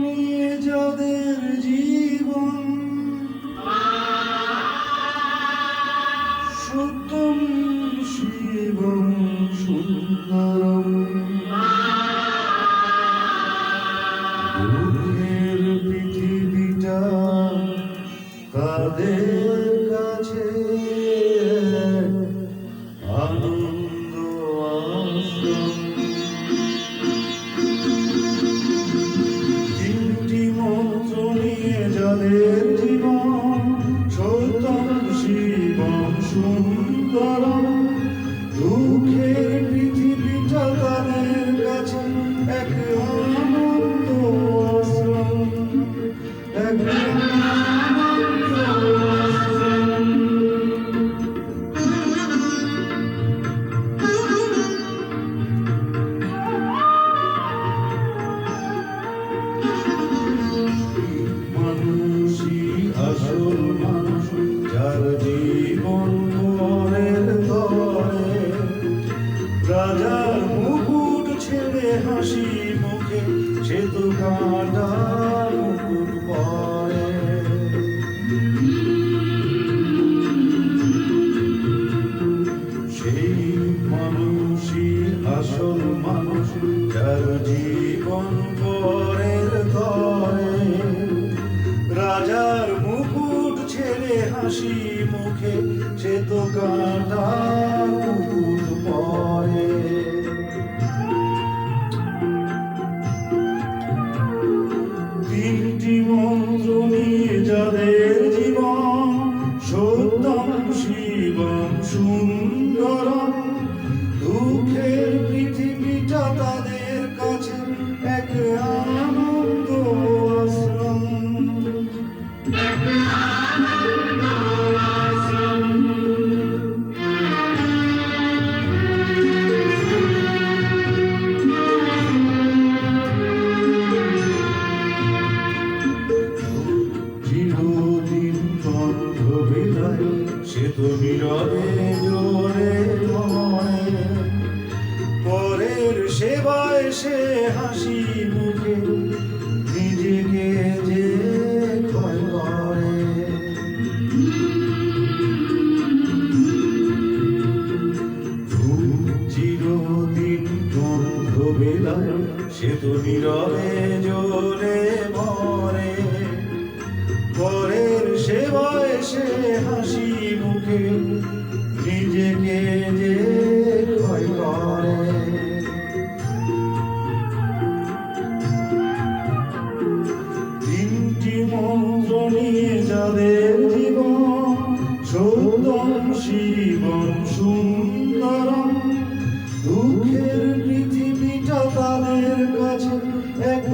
নিয়ে যাদের জীবন সত্যম শিবম সুন্দরম দুঃখের পৃথিবীটা তাদের কাছে আনন্দ আশ্রম। তিনটি মন্ত্র নিয়ে যাদের জীবন সত্যম শিবম সুন্দরম দুঃখের পৃথিবীটা তাদের কাছে এক আনন্দ আশ্রম, এক আনন্দ আশ্রম। মানুষই আসল মানুষ যার জীবন পরের তরে রাজার মুকুট ছেড়ে হাসি মুখে সে তো কাঁটার মুকুট পরে। সেই মানুষই আসল মানুষ যার জীবন পরের তরে রাজার মুকুট ছেড়ে হাসি মুখে সে তো কাঁটার মুকুট পরে। তিনটি মন্ত্র নিয়ে যাদের জীবন সত্যম শিবম সুন্দরম দুঃখের পৃথিবীটা তাদের কাছে এক আনন্দ আশ্রম, এক আনন্দ আশ্রম। চিরদিন বন্ধ বিদায় সে তো নীরবে জোরে মনে পরের সেবায় সে হাসি মুখে নিজেকে যে ক্ষয় করে। চিরদিন বন্ধ বিদায় সে তো নীরবে জোরে মরে পরের সেবায় সে হাসি মুখে নিজেকে যে ক্ষয় করে। তিনটি মন্ত্র নিয়ে যাদের জীবন সত্যম শিবম সুন্দরম দুঃখের পৃথিবীটা তাদের কাছে এক